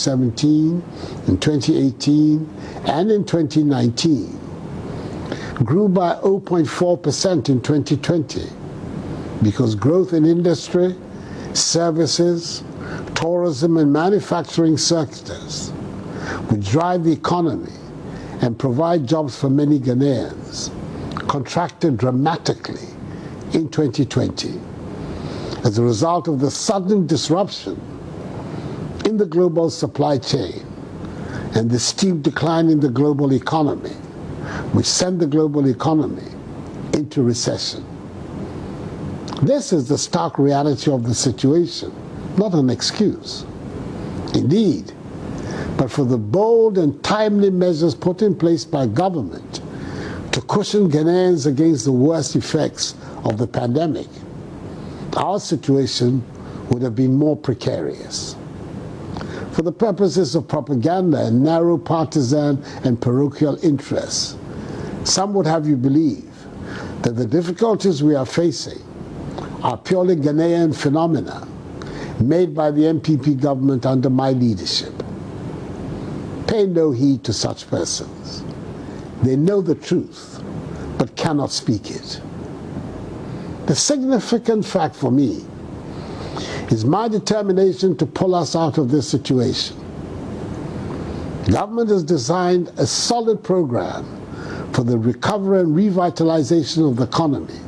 2017, in 2018, and in 2019, grew by 0.4% in 2020 because growth in industry, services, tourism, and manufacturing sectors which drive the economy and provide jobs for many Ghanaians contracted dramatically in 2020 as a result of the sudden disruption in the global supply chain and the steep decline in the global economy, which sent the global economy into recession. This is the stark reality of the situation, not an excuse. Indeed, but for the bold and timely measures put in place by government to cushion Ghanaians against the worst effects of the pandemic, our situation would have been more precarious. For the purposes of propaganda and narrow partisan and parochial interests, some would have you believe that the difficulties we are facing are purely Ghanaian phenomena made by the MPP government under my leadership. Pay no heed to such persons. They know the truth, but cannot speak it. The significant fact for me is my determination to pull us out of this situation. Government has designed a solid program for the recovery and revitalization of the economy,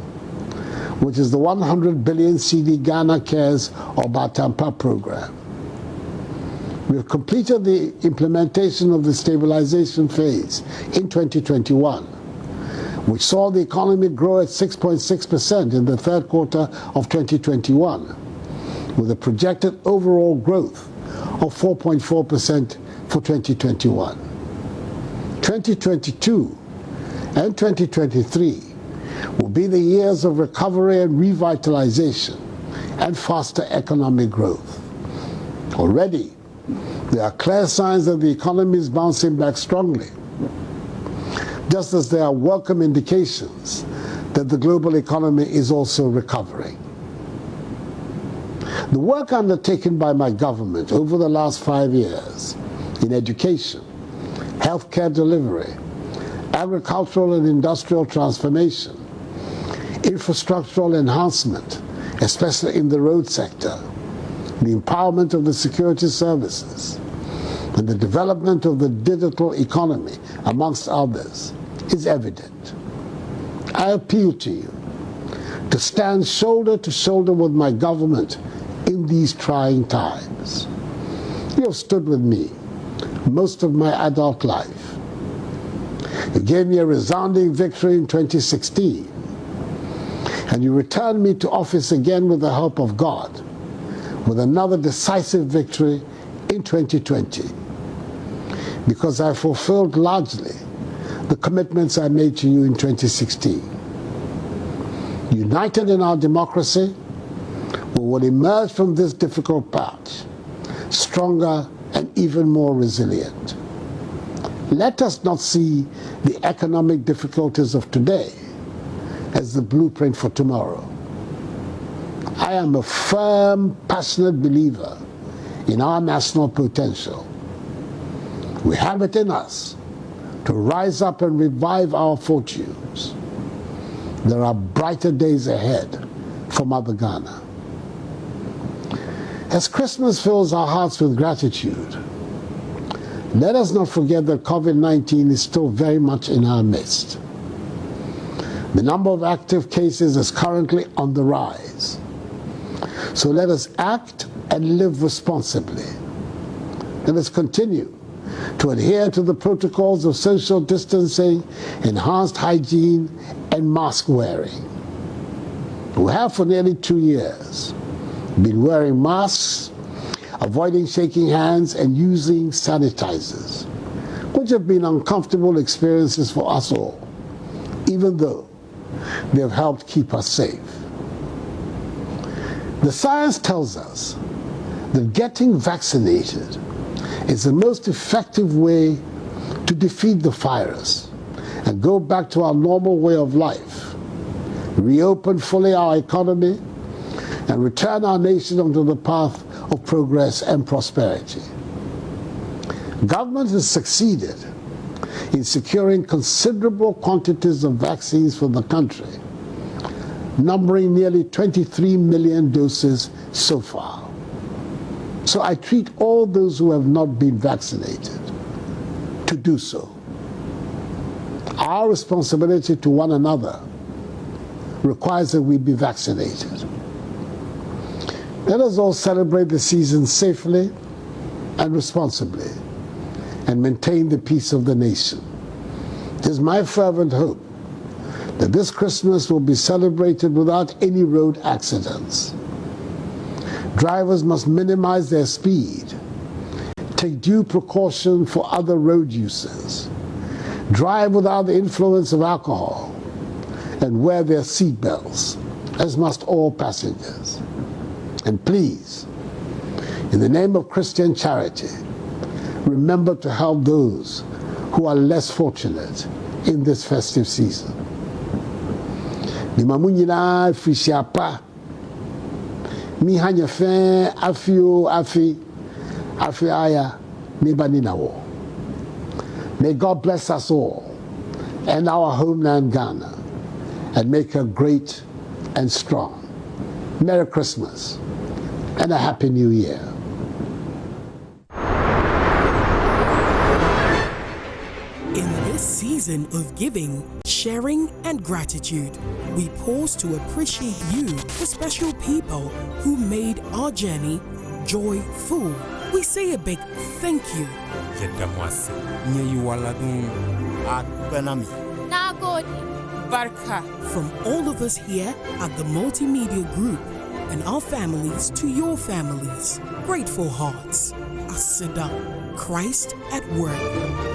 which is the 100 billion CD Ghana Cares or Batampa program. We have completed the implementation of the stabilization phase in 2021, which saw the economy grow at 6.6% in the third quarter of 2021, with a projected overall growth of 4.4% for 2021. 2022 and 2023 will be the years of recovery and revitalization and faster economic growth. Already, there are clear signs that the economy is bouncing back strongly, just as there are welcome indications that the global economy is also recovering. The work undertaken by my government over the last 5 years in education, healthcare delivery, agricultural and industrial transformation, infrastructural enhancement, especially in the road sector, the empowerment of the security services, and the development of the digital economy, amongst others, is evident. I appeal to you to stand shoulder to shoulder with my government in these trying times. You have stood with me most of my adult life. You gave me a resounding victory in 2016, and you returned me to office again with the help of God, with another decisive victory in 2020, because I fulfilled largely the commitments I made to you in 2016. United in our democracy, we will emerge from this difficult patch stronger and even more resilient. Let us not see the economic difficulties of today as the blueprint for tomorrow. I am a firm, passionate believer in our national potential. We have it in us to rise up and revive our fortunes. There are brighter days ahead for Mother Ghana. As Christmas fills our hearts with gratitude, let us not forget that COVID-19 is still very much in our midst. The number of active cases is currently on the rise. So let us act and live responsibly. Let us continue to adhere to the protocols of social distancing, enhanced hygiene, and mask wearing. We have for nearly 2 years been wearing masks, avoiding shaking hands, and using sanitizers, which have been uncomfortable experiences for us all, even though they have helped keep us safe. The science tells us that getting vaccinated is the most effective way to defeat the virus and go back to our normal way of life, reopen fully our economy, and return our nation onto the path of progress and prosperity. Government has succeeded in securing considerable quantities of vaccines for the country, numbering nearly 23 million doses so far. So I treat all those who have not been vaccinated to do so. Our responsibility to one another requires that we be vaccinated. Let us all celebrate the season safely and responsibly and maintain the peace of the nation. It is my fervent hope that this Christmas will be celebrated without any road accidents. Drivers must minimize their speed, take due precaution for other road users, drive without the influence of alcohol, and wear their seatbelts, as must all passengers. And please, in the name of Christian charity, remember to help those who are less fortunate in this festive season. Mimamu nyinaa fisiapa mi hanya fe afio afi aya nibani nawo. May God bless us all and our homeland Ghana and make her great and strong. Merry Christmas and a Happy New Year. In this season of giving, sharing, and gratitude, we pause to appreciate you, the special people who made our journey joyful. We say a big thank you. From all of us here at the Multimedia Group and our families to your families, grateful hearts. Asida, Christ at work.